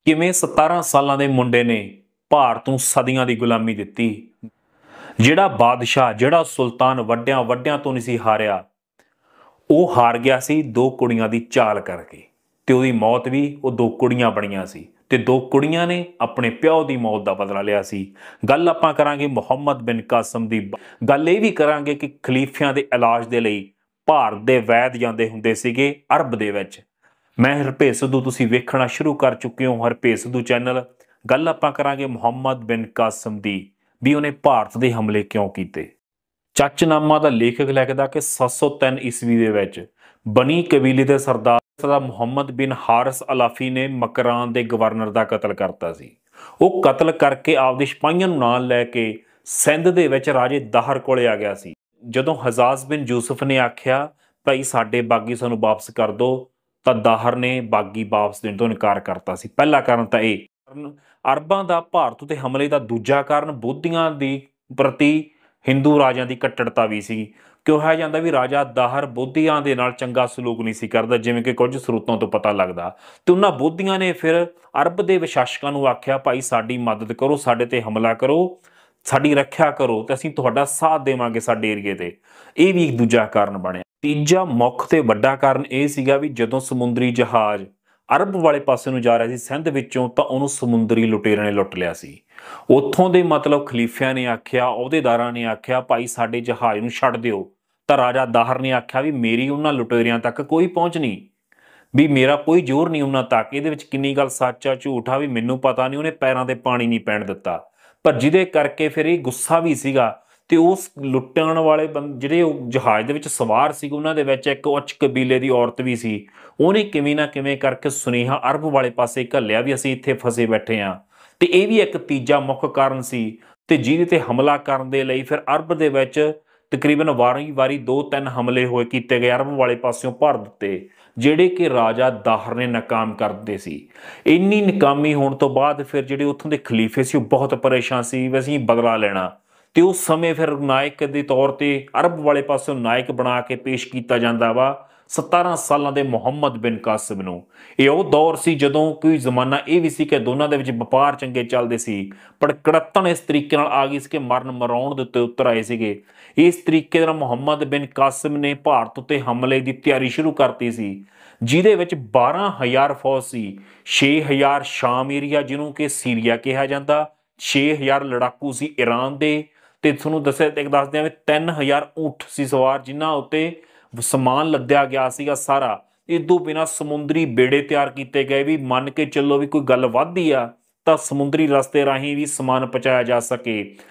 ਕਿਵੇਂ 17 ਸਾਲਾਂ ਦੇ ਮੁੰਡੇ ਨੇ ਭਾਰਤ ਨੂੰ ਸਦੀਆਂ ਦੀ ਗੁਲਾਮੀ ਦਿੱਤੀ। ਜਿਹੜਾ ਬਾਦਸ਼ਾਹ, ਜਿਹੜਾ ਸੁਲਤਾਨ ਵੱਡਿਆਂ ਵੱਡਿਆਂ ਤੋਂ ਨਹੀਂ ਸੀ ਹਾਰਿਆ, ਉਹ ਹਾਰ ਗਿਆ ਸੀ ਦੋ ਕੁੜੀਆਂ ਦੀ ਚਾਲ ਕਰਕੇ। ਤੇ ਉਹਦੀ ਮੌਤ ਵੀ ਉਹ ਦੋ ਕੁੜੀਆਂ ਬਣੀਆਂ ਸੀ ਤੇ ਦੋ ਕੁੜੀਆਂ ਨੇ ਆਪਣੇ ਪਿਓ ਦੀ ਮੌਤ ਦਾ ਬਦਲਾ ਲਿਆ ਸੀ। ਗੱਲ ਆਪਾਂ ਕਰਾਂਗੇ ਮੁਹੰਮਦ ਬਿਨ ਕਾਸਿਮ ਦੀ। ਗੱਲ ਇਹ ਵੀ ਕਰਾਂਗੇ ਕਿ ਖਲੀਫਿਆਂ ਦੇ ਇਲਾਜ ਦੇ ਲਈ ਭਾਰਤ ਦੇ ਵੈਦ ਜਾਂਦੇ ਹੁੰਦੇ ਸੀਗੇ ਅਰਬ ਦੇ ਵਿੱਚ। ਮੈਂ ਹਰਭੇਜ ਸਿੱਧੂ, ਤੁਸੀਂ ਵੇਖਣਾ ਸ਼ੁਰੂ ਕਰ ਚੁੱਕੇ ਹੋ ਹਰਭੇਜ ਸਿੱਧੂ ਚੈਨਲ। ਗੱਲ ਆਪਾਂ ਕਰਾਂਗੇ ਮੁਹੰਮਦ ਬਿਨ ਕਾਸਿਮ ਦੀ, ਵੀ ਉਹਨੇ ਭਾਰਤ ਦੇ ਹਮਲੇ ਕਿਉਂ ਕੀਤੇ। ਚੱਚਨਾਮਾ ਦਾ ਲੇਖਕ ਲਿਖਦਾ ਕਿ 703 ਈਸਵੀ ਦੇ ਵਿੱਚ ਬਨੀ ਕਬੀਲੇ ਦੇ ਸਰਦਾਰ ਮੁਹੰਮਦ ਬਿਨ ਹਾਰਿਸ ਅਲਾਫੀ ਨੇ ਮਕਰਾਨ ਦੇ ਗਵਰਨਰ ਦਾ ਕਤਲ ਕਰਤਾ ਸੀ। ਉਹ ਕਤਲ ਕਰਕੇ ਆਪਦੇ ਸਿਪਾਹੀਆਂ ਨੂੰ ਨਾਲ ਲੈ ਕੇ ਸਿੰਧ ਦੇ ਵਿੱਚ ਰਾਜੇ ਦਾਹਰ ਕੋਲੇ ਆ ਗਿਆ ਸੀ। ਜਦੋਂ ਹਜ਼ਾਜ਼ ਬਿਨ ਯੂਸਫ ਨੇ ਆਖਿਆ ਭਾਈ ਸਾਡੇ ਬਾਗੀ ਸਾਨੂੰ ਵਾਪਸ ਕਰ ਦਿਓ, ਤਾਂ ਦਾਹਰ ਨੇ ਬਾਗੀ ਵਾਪਸ ਦੇਣ ਤੋਂ ਇਨਕਾਰ ਕਰਤਾ ਸੀ। ਪਹਿਲਾ ਕਾਰਨ ਤਾਂ ਇਹ। ਅਰਬਾਂ ਦਾ ਭਾਰਤ ਉੱਤੇ ਹਮਲੇ ਦਾ ਦੂਜਾ ਕਾਰਨ ਬੋਧੀਆਂ ਦੀ ਪ੍ਰਤੀ ਹਿੰਦੂ ਰਾਜਿਆਂ ਦੀ ਕੱਟੜਤਾ ਵੀ ਸੀ। ਕਿਹਾ ਜਾਂਦਾ ਵੀ ਰਾਜਾ ਦਾਹਰ ਬੋਧੀਆਂ ਦੇ ਨਾਲ ਚੰਗਾ ਸਲੂਕ ਨਹੀਂ ਸੀ ਕਰਦਾ, ਜਿਵੇਂ ਕਿ ਕੁਝ ਸਰੋਤਾਂ ਤੋਂ ਪਤਾ ਲੱਗਦਾ। ਤੇ ਉਹਨਾਂ ਬੋਧੀਆਂ ਨੇ ਫਿਰ ਅਰਬ ਦੇ ਵਿਸ਼ਾਸਕਾਂ ਨੂੰ ਆਖਿਆ ਭਾਈ ਸਾਡੀ ਮਦਦ ਕਰੋ, ਸਾਡੇ ਤੇ ਹਮਲਾ ਕਰੋ, ਸਾਡੀ ਰੱਖਿਆ ਕਰੋ ਤੇ ਅਸੀਂ ਤੁਹਾਡਾ ਸਾਥ ਦੇਵਾਂਗੇ ਸਾਡੇ ਏਰੀਏ ਤੇ। ਇਹ ਵੀ ਇੱਕ ਦੂਜਾ ਕਾਰਨ ਬਣਿਆ। ਤੀਜਾ ਮੁੱਖ ਤੇ ਵੱਡਾ ਕਾਰਨ ਇਹ ਸੀਗਾ ਵੀ ਜਦੋਂ ਸਮੁੰਦਰੀ ਜਹਾਜ਼ ਅਰਬ ਵਾਲੇ ਪਾਸੇ ਨੂੰ ਜਾ ਰਿਹਾ ਸੀ ਸਿੰਧ ਵਿੱਚੋਂ, ਤਾਂ ਉਹਨੂੰ ਸਮੁੰਦਰੀ ਲੁਟੇਰਿਆਂ ਨੇ ਲੁੱਟ ਲਿਆ ਸੀ। ਉੱਥੋਂ ਦੇ ਮਤਲਬ ਖਲੀਫਿਆਂ ਨੇ ਆਖਿਆ, ਅਹੁਦੇਦਾਰਾਂ ਨੇ ਆਖਿਆ ਭਾਈ ਸਾਡੇ ਜਹਾਜ਼ ਨੂੰ ਛੱਡ ਦਿਓ। ਤਾਂ ਰਾਜਾ ਦਾਹਰ ਨੇ ਆਖਿਆ ਵੀ ਮੇਰੀ ਉਹਨਾਂ ਲੁਟੇਰਿਆਂ ਤੱਕ ਕੋਈ ਪਹੁੰਚ ਨਹੀਂ, ਵੀ ਮੇਰਾ ਕੋਈ ਜ਼ੋਰ ਨਹੀਂ ਉਹਨਾਂ ਤੱਕ। ਇਹਦੇ ਵਿੱਚ ਕਿੰਨੀ ਗੱਲ ਸੱਚ ਆ ਝੂਠ ਆ ਵੀ ਮੈਨੂੰ ਪਤਾ ਨਹੀਂ। ਉਹਨੇ ਪੈਰਾਂ ਤੇ ਪਾਣੀ ਨਹੀਂ ਪੈਣ ਦਿੱਤਾ। ਪਰ ਜਿਹਦੇ ਕਰਕੇ ਫਿਰ ਇਹ ਗੁੱਸਾ ਵੀ ਸੀਗਾ। ਤੇ ਉਸ ਲੁੱਟਣ ਵਾਲੇ ਜਿਹੜੇ ਉਹ ਜਹਾਜ਼ ਦੇ ਵਿੱਚ ਸਵਾਰ ਸੀ, ਉਹਨਾਂ ਦੇ ਵਿੱਚ ਇੱਕ ਉੱਚ ਕਬੀਲੇ ਦੀ ਔਰਤ ਵੀ ਸੀ। ਉਹਨੇ ਕਿਵੇਂ ਨਾ ਕਿਵੇਂ ਕਰਕੇ ਸੁਨੇਹਾ ਅਰਬ ਵਾਲੇ ਪਾਸੇ ਘੱਲਿਆ ਵੀ ਅਸੀਂ ਇੱਥੇ ਫਸੇ ਬੈਠੇ ਹਾਂ। ਤੇ ਇਹ ਵੀ ਇੱਕ ਤੀਜਾ ਮੁੱਖ ਕਾਰਨ ਸੀ। ਤੇ ਜਿਹਦੇ ਤੇ ਹਮਲਾ ਕਰਨ ਦੇ ਲਈ ਫਿਰ ਅਰਬ ਦੇ ਵਿੱਚ ਤਕਰੀਬਨ ਵਾਰੀ 2-3 ਹਮਲੇ ਕੀਤੇ ਗਏ ਅਰਬ ਵਾਲੇ ਪਾਸਿਓਂ ਭਾਰਤ ਤੇ, ਜਿਹੜੇ ਕਿ ਰਾਜਾ ਦਾਹਰ ਨੇ ਨਾਕਾਮ ਕਰ ਦਿੱਤੇ ਸੀ। ਇੰਨੀ ਨਾਕਾਮੀ ਹੋਣ ਤੋਂ ਬਾਅਦ ਫਿਰ ਜਿਹੜੇ ਉੱਥੋਂ ਦੇ ਖਲੀਫੇ ਸੀ ਉਹ ਬਹੁਤ ਪਰੇਸ਼ਾਨ ਸੀ ਵੀ ਅਸੀਂ ਬਦਲਾ ਲੈਣਾ। ਤੇ ਉਸ ਸਮੇਂ ਫਿਰ ਨਾਇਕ ਦੇ ਤੌਰ ਤੇ ਅਰਬ ਵਾਲੇ ਪਾਸਿਓਂ ਨਾਇਕ ਬਣਾ ਕੇ ਪੇਸ਼ ਕੀਤਾ ਜਾਂਦਾ ਵਾ 17 ਸਾਲਾਂ ਦੇ ਮੁਹੰਮਦ ਬਿਨ ਕਾਸਿਮ ਨੂੰ। ਇਹ ਉਹ ਦੌਰ ਸੀ ਜਦੋਂ ਕੋਈ ਜ਼ਮਾਨਾ ਇਹ ਵੀ ਸੀ ਕਿ ਦੋਨਾਂ ਦੇ ਵਿੱਚ ਵਪਾਰ ਚੰਗੇ ਚੱਲਦੇ ਸੀ, ਪਰ ਕੜੱਤਣ ਇਸ ਤਰੀਕੇ ਨਾਲ ਆ ਗਈ ਸੀ ਕਿ ਮਰਨ ਮਰਾਉਣ ਦੇ ਉੱਤੇ ਉਤਰ ਆਏ ਸੀਗੇ। ਇਸ ਤਰੀਕੇ ਨਾਲ ਮੁਹੰਮਦ ਬਿਨ ਕਾਸਿਮ ਨੇ ਭਾਰਤ ਉੱਤੇ ਹਮਲੇ ਦੀ ਤਿਆਰੀ ਸ਼ੁਰੂ ਕਰਤੀ ਸੀ, ਜਿਹਦੇ ਵਿੱਚ 12,000 ਫੌਜ ਸੀ, 6,000 ਸ਼ਾਮ ਏਰੀਆ ਜਿਹਨੂੰ ਕਿ ਸੀਰੀਆ ਕਿਹਾ ਜਾਂਦਾ, 6,000 ਲੜਾਕੂ ਸੀ ਈਰਾਨ ਦੇ, ਤੇ ਤੁਹਾਨੂੰ ਦੱਸਦਿਆਂ ਵੀ 3,000 ਊਂਠ ਸੀ ਸਵਾਰ, ਜਿਨ੍ਹਾਂ ਉੱਤੇ ਸਮਾਨ ਲੱਦਿਆ ਗਿਆ ਸੀਗਾ ਸਾਰਾ। ਇਸ ਤੋਂ ਬਿਨਾਂ ਸਮੁੰਦਰੀ ਬੇੜੇ ਤਿਆਰ ਕੀਤੇ ਗਏ ਵੀ ਮੰਨ ਕੇ ਚੱਲੋ ਵੀ ਕੋਈ ਗੱਲ ਵੱਧਦੀ ਆ ਤਾਂ ਸਮੁੰਦਰੀ ਰਸਤੇ ਰਾਹੀਂ ਵੀ ਸਮਾਨ ਪਹੁੰਚਾਇਆ ਜਾ ਸਕੇ।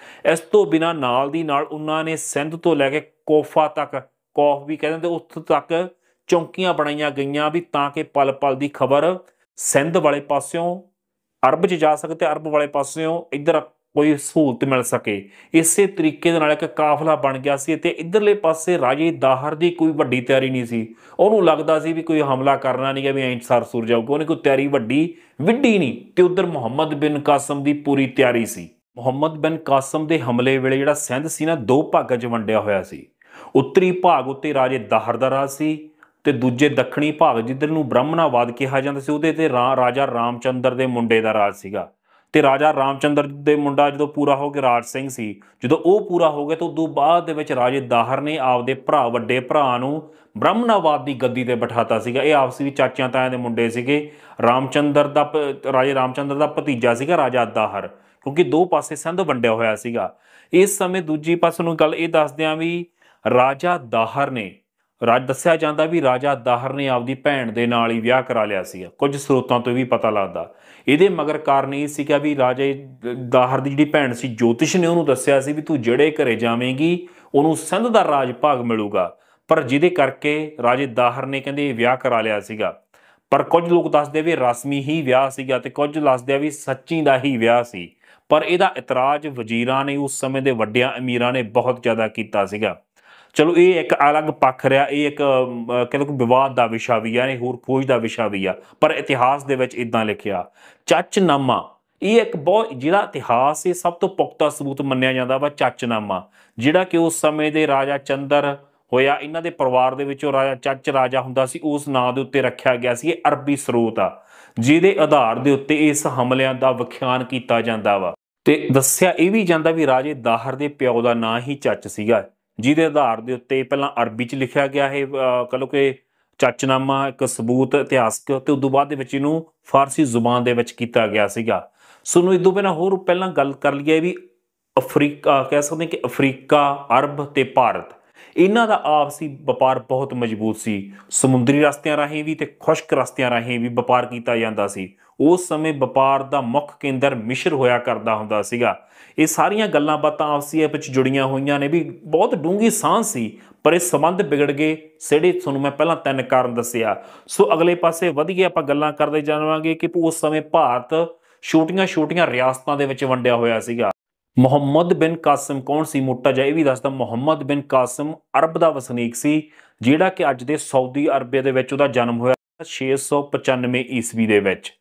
ਇਸ ਤੋਂ ਬਿਨਾਂ ਨਾਲ ਦੀ ਨਾਲ ਉਹਨਾਂ ਨੇ ਸਿੰਧ ਤੋਂ ਲੈ ਕੇ ਕੋਫਾ ਤੱਕ, ਕੌਫ ਵੀ ਕਹਿ ਦਿੰਦੇ, ਉੱਥੋਂ ਤੱਕ ਚੌਂਕੀਆਂ ਬਣਾਈਆਂ ਗਈਆਂ ਵੀ ਤਾਂ ਕਿ ਪਲ ਪਲ ਦੀ ਖਬਰ ਸਿੰਧ ਵਾਲੇ ਪਾਸਿਓਂ ਅਰਬ 'ਚ ਜਾ ਸਕੇ ਤੇ ਅਰਬ ਵਾਲੇ ਪਾਸਿਓਂ ਇੱਧਰ ਕੋਈ ਸਹੂਲਤ ਮਿਲ ਸਕੇ। ਇਸੇ ਤਰੀਕੇ ਦੇ ਨਾਲ ਇੱਕ ਕਾਫਲਾ ਬਣ ਗਿਆ ਸੀ। ਤੇ ਇੱਧਰਲੇ ਪਾਸੇ ਰਾਜੇ ਦਾਹਰ ਦੀ ਕੋਈ ਵੱਡੀ ਤਿਆਰੀ ਨਹੀਂ ਸੀ। ਉਹਨੂੰ ਲੱਗਦਾ ਸੀ ਵੀ ਕੋਈ ਹਮਲਾ ਕਰਨਾ ਨਹੀਂ ਗਾ, ਵੀ ਐਂ ਸਰ ਸੁਰ ਜਾਊਗਾ, ਉਹਨੇ ਕੋਈ ਤਿਆਰੀ ਵੱਡੀ ਵਿੱਢੀ ਨਹੀਂ। ਤੇ ਉੱਧਰ ਮੁਹੰਮਦ ਬਿਨ ਕਾਸਿਮ ਦੀ ਪੂਰੀ ਤਿਆਰੀ ਸੀ। ਮੁਹੰਮਦ ਬਿਨ ਕਾਸਿਮ ਦੇ ਹਮਲੇ ਵੇਲੇ ਜਿਹੜਾ ਸਿੰਧ ਸੀ ਨਾ, ਦੋ ਭਾਗਾਂ 'ਚ ਵੰਡਿਆ ਹੋਇਆ ਸੀ। ਉੱਤਰੀ ਭਾਗ ਉੱਤੇ ਰਾਜੇ ਦਾਹਰ ਦਾ ਰਾਜ ਸੀ ਤੇ ਦੂਜੇ ਦੱਖਣੀ ਭਾਗ ਜਿੱਧਰ ਨੂੰ ਬ੍ਰਾਹਮਣਾਵਾਦ ਕਿਹਾ ਜਾਂਦਾ ਸੀ, ਉਹਦੇ ਤੇ ਰਾਜਾ ਰਾਮਚੰਦਰ ਦੇ ਮੁੰਡੇ ਦਾ ਰਾਜ ਸੀਗਾ। ਤੇ ਰਾਜਾ ਰਾਮਚੰਦਰ ਦੇ ਮੁੰਡਾ ਜਦੋਂ ਪੂਰਾ ਹੋ ਗਿਆ, ਰਾਜ ਸਿੰਘ ਸੀ, ਜਦੋਂ ਉਹ ਪੂਰਾ ਹੋ ਗਿਆ ਤਾਂ ਉਦੋਂ ਬਾਅਦ ਦੇ ਵਿੱਚ ਰਾਜੇ ਦਾਹਰ ਨੇ ਆਪਦੇ ਵੱਡੇ ਭਰਾ ਨੂੰ ਬ੍ਰਾਹਮਣਾਵਾਦ ਦੀ ਗੱਦੀ ਤੇ ਬਿਠਾਤਾ ਸੀਗਾ। ਇਹ ਆਪਸ ਵਿੱਚ ਚਾਚਿਆਂ ਤਾਇਆਂ ਦੇ ਮੁੰਡੇ ਸੀਗੇ। ਰਾਜੇ ਰਾਮਚੰਦਰ ਦਾ ਭਤੀਜਾ ਸੀਗਾ ਰਾਜਾ ਦਾਹਰ, ਕਿਉਂਕਿ ਦੋ ਪਾਸੇ ਸਿੰਧ ਵੰਡਿਆ ਹੋਇਆ ਸੀਗਾ। ਇਸ ਸਮੇਂ ਦੂਜੀ ਪਾਸੇ ਨੂੰ ਗੱਲ ਇਹ ਦੱਸਦਿਆਂ ਵੀ ਰਾਜਾ ਦਾਹਰ ਨੇ ਦੱਸਿਆ ਜਾਂਦਾ ਵੀ ਰਾਜਾ ਦਾਹਰ ਨੇ ਆਪਦੀ ਭੈਣ ਦੇ ਨਾਲ ਹੀ ਵਿਆਹ ਕਰਾ ਲਿਆ ਸੀਗਾ। ਕੁਝ ਸਰੋਤਾਂ ਤੋਂ ਵੀ ਪਤਾ ਲੱਗਦਾ। ਇਹਦੇ ਮਗਰ ਕਾਰਨ ਇਹ ਸੀਗਾ ਵੀ ਰਾਜੇ ਦਾਹਰ ਦੀ ਜਿਹੜੀ ਭੈਣ ਸੀ ਜੋਤਿਸ਼ ਨੇ ਉਹਨੂੰ ਦੱਸਿਆ ਸੀ ਵੀ ਤੂੰ ਜਿਹੜੇ ਘਰੇ ਜਾਵੇਂਗੀ ਉਹਨੂੰ ਸਿੰਧ ਦਾ ਰਾਜ ਭਾਗ ਮਿਲੂਗਾ। ਪਰ ਜਿਹਦੇ ਕਰਕੇ ਰਾਜੇ ਦਾਹਰ ਨੇ ਕਹਿੰਦੇ ਇਹ ਵਿਆਹ ਕਰਾ ਲਿਆ ਸੀਗਾ। ਪਰ ਕੁਝ ਲੋਕ ਦੱਸਦੇ ਵੀ ਰਸਮੀ ਹੀ ਵਿਆਹ ਸੀਗਾ ਤੇ ਕੁਝ ਦੱਸਦੇ ਵੀ ਸੱਚੀ ਦਾ ਹੀ ਵਿਆਹ ਸੀ। ਪਰ ਇਹਦਾ ਇਤਰਾਜ਼ ਵਜ਼ੀਰਾਂ ਨੇ, ਉਸ ਸਮੇਂ ਦੇ ਵੱਡਿਆਂ ਅਮੀਰਾਂ ਨੇ ਬਹੁਤ ਜ਼ਿਆਦਾ ਕੀਤਾ ਸੀਗਾ। ਚਲੋ ਇਹ ਇੱਕ ਅਲੱਗ ਪੱਖ ਰਿਹਾ, ਇਹ ਇੱਕ ਕਹਿੰਦੇ ਕੋਈ ਵਿਵਾਦ ਦਾ ਵਿਸ਼ਾ ਵੀ ਆ, ਇਹ ਹੋਰ ਖੋਜ ਦਾ ਵਿਸ਼ਾ ਵੀ ਆ। ਪਰ ਇਤਿਹਾਸ ਦੇ ਵਿੱਚ ਇੱਦਾਂ ਲਿਖਿਆ। ਚੱਚਨਾਮਾ ਇਹ ਇੱਕ ਬਹੁਤ ਜਿਹੜਾ ਇਤਿਹਾਸ ਇਹ ਸਭ ਤੋਂ ਪੁਖਤਾ ਸਬੂਤ ਮੰਨਿਆ ਜਾਂਦਾ ਵਾ। ਚੱਚਨਾਮਾ ਜਿਹੜਾ ਕਿ ਉਸ ਸਮੇਂ ਦੇ ਰਾਜਾ ਚੰਦਰ ਹੋਇਆ, ਇਹਨਾਂ ਦੇ ਪਰਿਵਾਰ ਦੇ ਵਿੱਚੋਂ ਰਾਜਾ ਚੱਚ ਰਾਜਾ ਹੁੰਦਾ ਸੀ, ਉਸ ਨਾਂ ਦੇ ਉੱਤੇ ਰੱਖਿਆ ਗਿਆ ਸੀ। ਇਹ ਅਰਬੀ ਸਰੋਤ ਆ। ਜਿਹਦੇ ਆਧਾਰ ਦੇ ਉੱਤੇ ਇਸ ਹਮਲਿਆਂ ਦਾ ਵਿਖਿਆਨ ਕੀਤਾ ਜਾਂਦਾ ਵਾ। ਤੇ ਦੱਸਿਆ ਇਹ ਵੀ ਜਾਂਦਾ ਵੀ ਰਾਜੇ ਦਾਹਰ ਦੇ ਪਿਓ ਦਾ ਨਾਂ ਹੀ ਚੱਚ ਸੀਗਾ, ਜਿਹਦੇ ਆਧਾਰ ਦੇ ਉੱਤੇ ਪਹਿਲਾਂ ਅਰਬੀ 'ਚ ਲਿਖਿਆ ਗਿਆ ਇਹ ਕਹ ਲਓ ਕਿ ਚੱਚਨਾਮਾ, ਇੱਕ ਸਬੂਤ ਇਤਿਹਾਸਕ, ਤੇ ਉਦੋਂ ਬਾਅਦ ਦੇ ਵਿੱਚ ਇਹਨੂੰ ਫਾਰਸੀ ਜ਼ੁਬਾਨ ਦੇ ਵਿੱਚ ਕੀਤਾ ਗਿਆ ਸੀਗਾ। ਸੋ ਨੂੰ ਇਦੋਂ ਪਹਿਲਾਂ ਗੱਲ ਕਰ ਲਈਏ ਵੀ ਅਫਰੀਕਾ, ਕਹਿ ਸਕਦੇ ਕਿ ਅਫਰੀਕਾ, ਅਰਬ ਤੇ ਭਾਰਤ, ਇਹਨਾਂ ਦਾ ਆਪਸੀ ਵਪਾਰ ਬਹੁਤ ਮਜ਼ਬੂਤ ਸੀ। ਸਮੁੰਦਰੀ ਰਸਤਿਆਂ ਰਾਹੀਂ ਵੀ ਤੇ ਖੁਸ਼ਕ ਰਸਤਿਆਂ ਰਾਹੀਂ ਵੀ ਵਪਾਰ ਕੀਤਾ ਜਾਂਦਾ ਸੀ। ਉਸ ਸਮੇਂ ਵਪਾਰ ਦਾ ਮੁੱਖ ਕੇਂਦਰ ਮਿਸ਼ਰ ਹੋਇਆ ਕਰਦਾ ਹੁੰਦਾ ਸੀਗਾ। ਇਹ ਸਾਰੀਆਂ ਗੱਲਾਂ ਬਾਤਾਂ ਆਪਸੀ ਵਿੱਚ ਜੁੜੀਆਂ ਹੋਈਆਂ ਨੇ, ਵੀ ਬਹੁਤ ਡੂੰਘੀ ਸਾਂਝ ਸੀ, ਪਰ ਇਹ ਸੰਬੰਧ ਵਿਗੜ ਗਏ, ਜਿਹੜੇ ਤੁਹਾਨੂੰ ਮੈਂ ਪਹਿਲਾਂ 3 ਕਾਰਨ ਦੱਸਿਆ। ਸੋ ਅਗਲੇ ਪਾਸੇ ਵਧੀਏ, ਆਪਾਂ ਗੱਲਾਂ ਕਰਦੇ ਜਾਵਾਂਗੇ ਕਿ ਉਸ ਸਮੇਂ ਭਾਰਤ ਛੋਟੀਆਂ-ਛੋਟੀਆਂ ਰਿਆਸਤਾਂ ਦੇ ਵਿੱਚ ਵੰਡਿਆ ਹੋਇਆ ਸੀਗਾ। ਮੁਹੰਮਦ ਬਿਨ ਕਾਸਿਮ ਕੌਣ ਸੀ? ਮੋਟਾ ਜਿਹਾ ਇਹ ਵੀ ਦੱਸਦਾ। ਮੁਹੰਮਦ ਬਿਨ ਕਾਸਿਮ ਅਰਬ ਦਾ ਵਸਨੀਕ ਸੀ, ਜਿਹੜਾ ਕਿ ਅੱਜ ਦੇ ਸਾਊਦੀ ਅਰਬੀਆ ਦੇ ਵਿੱਚ ਉਹਦਾ ਜਨਮ ਹੋਇਆ 695 ਈਸਵੀ ਦੇ ਵਿੱਚ।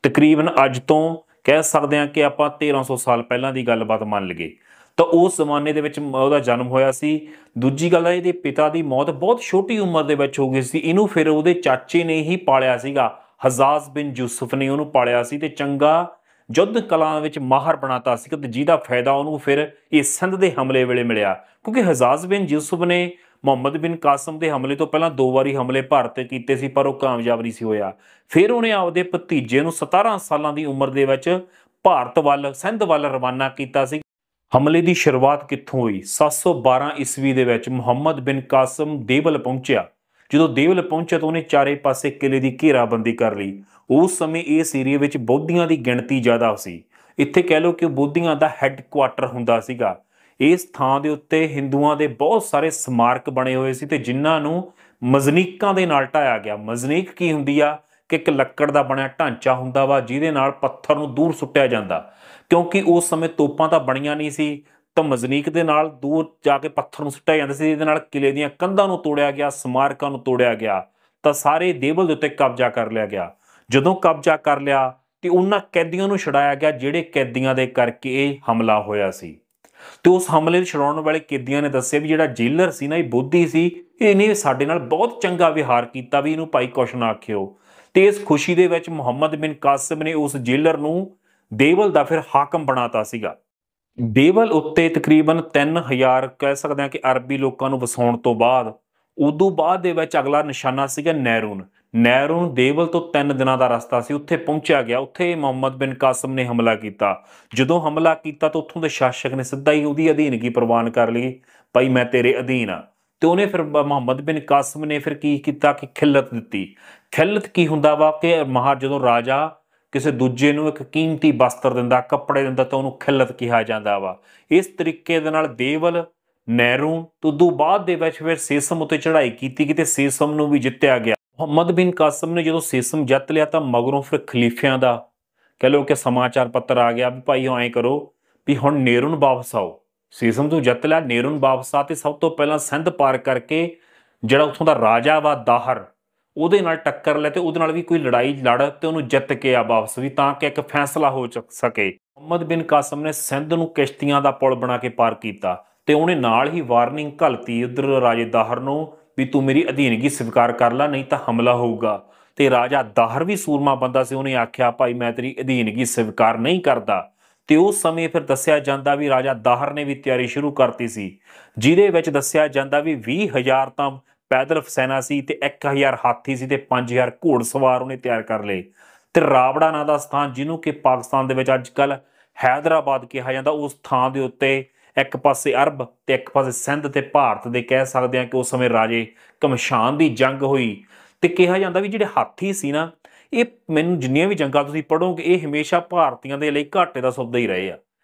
ਤਕਰੀਬਨ ਅੱਜ ਤੋਂ ਕਹਿ ਸਕਦੇ ਹਾਂ ਕਿ ਆਪਾਂ 1300 ਸਾਲ ਪਹਿਲਾਂ ਦੀ ਗੱਲਬਾਤ ਮੰਨ ਲਈਏ ਤਾਂ ਉਸ ਜ਼ਮਾਨੇ ਦੇ ਵਿੱਚ ਉਹਦਾ ਜਨਮ ਹੋਇਆ ਸੀ। ਦੂਜੀ ਗੱਲ ਹੈ, ਇਹਦੇ ਪਿਤਾ ਦੀ ਮੌਤ ਬਹੁਤ ਛੋਟੀ ਉਮਰ ਦੇ ਵਿੱਚ ਹੋ ਗਈ ਸੀ। ਇਹਨੂੰ ਫਿਰ ਉਹਦੇ ਚਾਚੇ ਨੇ ਹੀ ਪਾਲਿਆ ਸੀਗਾ, ਹਜ਼ਾਜ਼ ਬਿਨ ਯੂਸਫ ਨੇ ਉਹਨੂੰ ਪਾਲਿਆ ਸੀ ਤੇ ਚੰਗਾ ਯੁੱਧ ਕਲਾ ਵਿੱਚ ਮਾਹਰ ਬਣਾਤਾ ਸੀ, ਤੇ ਜਿਹਦਾ ਫਾਇਦਾ ਉਹਨੂੰ ਫਿਰ ਇਹ ਸਿੰਧ ਦੇ ਹਮਲੇ ਵੇਲੇ ਮਿਲਿਆ, ਕਿਉਂਕਿ ਹਜ਼ਾਜ਼ ਬਿਨ ਯੂਸਫ ਨੇ ਮੁਹੰਮਦ ਬਿਨ ਕਾਸਿਮ ਦੇ ਹਮਲੇ ਤੋਂ ਪਹਿਲਾਂ 2 ਵਾਰੀ ਹਮਲੇ ਭਾਰਤ ਤੇ ਕੀਤੇ ਸੀ, ਪਰ ਉਹ ਕਾਮਯਾਬ ਨਹੀਂ ਸੀ ਹੋਇਆ। ਫਿਰ ਉਹਨੇ ਆਪਦੇ ਭਤੀਜੇ ਨੂੰ 17 ਸਾਲਾਂ ਦੀ ਉਮਰ ਦੇ ਵਿੱਚ ਭਾਰਤ ਵੱਲ, ਸਿੰਧ ਵੱਲ ਰਵਾਨਾ ਕੀਤਾ ਸੀ। ਹਮਲੇ ਦੀ ਸ਼ੁਰੂਆਤ ਕਿੱਥੋਂ ਹੋਈ? 712 ਈਸਵੀ ਦੇ ਵਿੱਚ ਮੁਹੰਮਦ ਬਿਨ ਕਾਸਿਮ ਦੇਵਲ ਪਹੁੰਚਿਆ। ਜਦੋਂ ਦੇਵਲ ਪਹੁੰਚਿਆ ਤਾਂ ਉਹਨੇ ਚਾਰੇ ਪਾਸੇ ਕਿਲੇ ਦੀ ਘੇਰਾਬੰਦੀ ਕਰ ਲਈ। ਉਸ ਸਮੇਂ ਇਸ ਏਰੀਏ ਵਿੱਚ ਬੋਧੀਆਂ ਦੀ ਗਿਣਤੀ ਜ਼ਿਆਦਾ ਸੀ। ਇੱਥੇ ਕਹਿ ਲਓ ਕਿ ਬੋਧੀਆਂ ਦਾ ਹੈੱਡਕੁਆਟਰ ਹੁੰਦਾ ਸੀਗਾ। ਇਸ ਥਾਂ ਦੇ ਉੱਤੇ ਹਿੰਦੂਆਂ ਦੇ ਬਹੁਤ ਸਾਰੇ ਸਮਾਰਕ ਬਣੇ ਹੋਏ ਸੀ ਤੇ ਜਿਨ੍ਹਾਂ ਨੂੰ ਮਜ਼ਨੀਕਾਂ ਦੇ ਨਾਲ ਢਾਇਆ ਗਿਆ। ਮਜ਼ਨੀਕ ਕੀ ਹੁੰਦੀ ਆ ਕਿ ਇੱਕ ਲੱਕੜ ਦਾ ਬਣਿਆ ਢਾਂਚਾ ਹੁੰਦਾ ਵਾ, ਜਿਹਦੇ ਨਾਲ ਪੱਥਰ ਨੂੰ ਦੂਰ ਸੁੱਟਿਆ ਜਾਂਦਾ, ਕਿਉਂਕਿ ਉਸ ਸਮੇਂ ਤੋਪਾਂ ਤਾਂ ਬਣੀਆਂ ਨਹੀਂ ਸੀ, ਤਾਂ ਮਜ਼ਨੀਕ ਦੇ ਨਾਲ ਦੂਰ ਜਾ ਕੇ ਪੱਥਰ ਨੂੰ ਸੁੱਟਿਆ ਜਾਂਦਾ ਸੀ। ਇਹਦੇ ਨਾਲ ਕਿਲੇ ਦੀਆਂ ਕੰਧਾਂ ਨੂੰ ਤੋੜਿਆ ਗਿਆ, ਸਮਾਰਕਾਂ ਨੂੰ ਤੋੜਿਆ ਗਿਆ, ਤਾਂ ਸਾਰੇ ਦੇਵਲ ਦੇ ਉੱਤੇ ਕਬਜ਼ਾ ਕਰ ਲਿਆ ਗਿਆ। ਜਦੋਂ ਕਬਜ਼ਾ ਕਰ ਲਿਆ ਤੇ ਉਹਨਾਂ ਕੈਦੀਆਂ ਨੂੰ ਛੁਡਾਇਆ ਗਿਆ, ਜਿਹੜੇ ਕੈਦੀਆਂ ਦੇ ਕਰਕੇ ਇਹ ਹਮਲਾ ਹੋਇਆ ਸੀ। ਤੇ ਉਸ ਹਮਲੇ ਨੂੰ ਛੁਡਾਉਣ ਵਾਲੇ ਕੈਦੀਆਂ ਨੇ ਦੱਸਿਆ ਵੀ ਜਿਹੜਾ ਜੇਲਰ ਸੀ ਨਾ, ਇਹ ਬੋਧੀ ਸੀ, ਇਹਨੇ ਸਾਡੇ ਨਾਲ ਬਹੁਤ ਚੰਗਾ ਵਿਹਾਰ ਕੀਤਾ, ਵੀ ਇਹਨੂੰ ਭਾਈ ਕੁਛ ਨਾ ਆਖਿਓ। ਤੇ ਇਸ ਖੁਸ਼ੀ ਦੇ ਵਿੱਚ ਮੁਹੰਮਦ ਬਿਨ ਕਾਸਿਮ ਨੇ ਉਸ ਜੇਲਰ ਨੂੰ ਦੇਵਲ ਦਾ ਫਿਰ ਹਾਕਮ ਬਣਾਤਾ ਸੀਗਾ। ਦੇਵਲ ਉੱਤੇ ਤਕਰੀਬਨ 3000 ਕਹਿ ਸਕਦੇ ਹਾਂ ਕਿ ਅਰਬੀ ਲੋਕਾਂ ਨੂੰ ਵਸਾਉਣ ਤੋਂ ਬਾਅਦ, ਉਦੋਂ ਬਾਅਦ ਦੇ ਵਿੱਚ ਅਗਲਾ ਨਿਸ਼ਾਨਾ ਸੀਗਾ ਨੈਰੂਨ। ਨੈਰੂਨ ਦੇਵਲ ਤੋਂ 3 ਦਿਨਾਂ ਦਾ ਰਸਤਾ ਸੀ, ਉੱਥੇ ਪਹੁੰਚਿਆ ਗਿਆ। ਉੱਥੇ ਮੁਹੰਮਦ ਬਿਨ ਕਾਸਿਮ ਨੇ ਹਮਲਾ ਕੀਤਾ। ਜਦੋਂ ਹਮਲਾ ਕੀਤਾ ਤਾਂ ਉੱਥੋਂ ਦੇ ਸ਼ਾਸਕ ਨੇ ਸਿੱਧਾ ਹੀ ਉਹਦੀ ਅਧੀਨਗੀ ਪ੍ਰਵਾਨ ਕਰ ਲਈ, ਭਾਈ ਮੈਂ ਤੇਰੇ ਅਧੀਨ ਆ। ਤੇ ਉਹਨੇ ਫਿਰ ਮੁਹੰਮਦ ਬਿਨ ਕਾਸਿਮ ਨੇ ਫਿਰ ਕੀ ਕੀਤਾ ਕਿ ਖਿੱਲਤ ਦਿੱਤੀ। ਖਿੱਲਤ ਕੀ ਹੁੰਦਾ ਵਾ ਕਿ ਜਦੋਂ ਰਾਜਾ ਕਿਸੇ ਦੂਜੇ ਨੂੰ ਇੱਕ ਕੀਮਤੀ ਵਸਤਰ ਦਿੰਦਾ, ਕੱਪੜੇ ਦਿੰਦਾ, ਤਾਂ ਉਹਨੂੰ ਖਿੱਲਤ ਕਿਹਾ ਜਾਂਦਾ ਵਾ। ਇਸ ਤਰੀਕੇ ਦੇ ਨਾਲ ਦੇਵਲ, ਨੈਰੂ ਤੋਂ ਉਦੋਂ ਬਾਅਦ ਦੇ ਵਿੱਚ ਫਿਰ ਸੇਸਮ ਉੱਤੇ ਚੜ੍ਹਾਈ ਕੀਤੀ ਗਈ ਤੇ ਸੇਸਮ ਨੂੰ ਵੀ ਜਿੱਤਿਆ ਗਿਆ। ਮੁਹੰਮਦ ਬਿਨ ਕਾਸਿਮ ਨੇ ਜਦੋਂ ਸੇਸਮ ਜਿੱਤ ਲਿਆ ਤਾਂ ਮਗਰੋਂ ਫਿਰ ਖਲੀਫਿਆਂ ਦਾ ਕਹਿ ਲਓ ਕਿ ਸਮਾਚਾਰ ਪੱਤਰ ਆ ਗਿਆ ਵੀ ਭਾਈ ਐਂ ਕਰੋ ਵੀ ਹੁਣ ਨੇਰੂਨ ਵਾਪਸ ਆਓ। ਸੇਸਮ ਤੋਂ ਜਿੱਤ ਲਿਆ, ਨੇਰੂਨ ਵਾਪਸ ਆ ਤੇ ਸਭ ਤੋਂ ਪਹਿਲਾਂ ਸਿੰਧ ਪਾਰ ਕਰਕੇ ਜਿਹੜਾ ਉੱਥੋਂ ਦਾ ਰਾਜਾ ਵਾ ਦਾਹਰ, ਉਹਦੇ ਨਾਲ ਟੱਕਰ ਲੈ ਤੇ ਉਹਦੇ ਨਾਲ ਵੀ ਕੋਈ ਲੜਾਈ ਲੜ ਤੇ ਉਹਨੂੰ ਜਿੱਤ ਕੇ ਆ ਵਾਪਸ, ਵੀ ਤਾਂ ਕਿ ਇੱਕ ਫੈਸਲਾ ਹੋ ਸਕੇ। ਮੁਹੰਮਦ ਬਿਨ ਕਾਸਿਮ ਨੇ ਸਿੰਧ ਨੂੰ ਕਿਸ਼ਤੀਆਂ ਦਾ ਪੁਲ ਬਣਾ ਕੇ ਪਾਰ ਕੀਤਾ ਤੇ ਉਹਨੇ ਨਾਲ ਹੀ ਵਾਰਨਿੰਗ ਘਲਤੀ ਉਧਰ ਰਾਜੇ ਦਾਹਰ ਨੂੰ ਵੀ ਤੂੰ ਮੇਰੀ ਅਧੀਨਗੀ ਸਵੀਕਾਰ ਕਰ ਲੈ, ਨਹੀਂ ਤਾਂ ਹਮਲਾ ਹੋਊਗਾ। ਤੇ ਰਾਜਾ ਦਾਹਰ ਵੀ ਸੂਰਮਾ ਬੰਦਾ ਸੀ, ਉਹਨੇ ਆਖਿਆ ਭਾਈ ਮੈਂ ਤੇਰੀ ਅਧੀਨਗੀ ਸਵੀਕਾਰ ਨਹੀਂ ਕਰਦਾ। ਤੇ ਉਸ ਸਮੇਂ ਫਿਰ ਦੱਸਿਆ ਜਾਂਦਾ ਵੀ ਰਾਜਾ ਦਾਹਰ ਨੇ ਵੀ ਤਿਆਰੀ ਸ਼ੁਰੂ ਕਰਤੀ ਸੀ, ਜਿਹਦੇ ਵਿੱਚ ਦੱਸਿਆ ਜਾਂਦਾ ਵੀ 20,000 ਤਾਂ ਪੈਦਲ ਸੈਨਾ ਸੀ ਤੇ 1000 ਹਾਥੀ ਸੀ ਤੇ 5000 ਘੋੜਸਵਾਰ ਉਹਨੇ ਤਿਆਰ ਕਰ ਲਏ। ਤੇ ਰਾਵੜਾ ਨਾਂ ਦਾ ਸਥਾਨ, ਜਿਹਨੂੰ ਕਿ ਪਾਕਿਸਤਾਨ ਦੇ ਵਿੱਚ ਅੱਜ ਕੱਲ੍ਹ ਹੈਦਰਾਬਾਦ ਕਿਹਾ ਜਾਂਦਾ, ਉਸ ਥਾਂ ਦੇ ਉੱਤੇ ਇੱਕ ਪਾਸੇ ਅਰਬ ਤੇ ਇੱਕ ਪਾਸੇ ਸਿੰਧ ਤੇ ਭਾਰਤ ਦੇ ਕਹਿ ਸਕਦੇ ਹਾਂ ਕਿ ਉਸ ਸਮੇਂ ਰਾਜੇ ਘਮਸ਼ਾਨ ਦੀ ਜੰਗ ਹੋਈ। ਤੇ ਕਿਹਾ ਜਾਂਦਾ ਵੀ ਜਿਹੜੇ ਹਾਥੀ ਸੀ ਨਾ, ਇਹ ਮੈਨੂੰ ਜਿੰਨੀਆਂ ਵੀ ਜੰਗਾਂ ਤੁਸੀਂ ਪੜ੍ਹੋਗੇ, ਇਹ ਹਮੇਸ਼ਾ ਭਾਰਤੀਆਂ ਦੇ ਲਈ ਘਾਟੇ ਦਾ ਸੌਦਾ ਹੀ ਰਹੇ ਆ।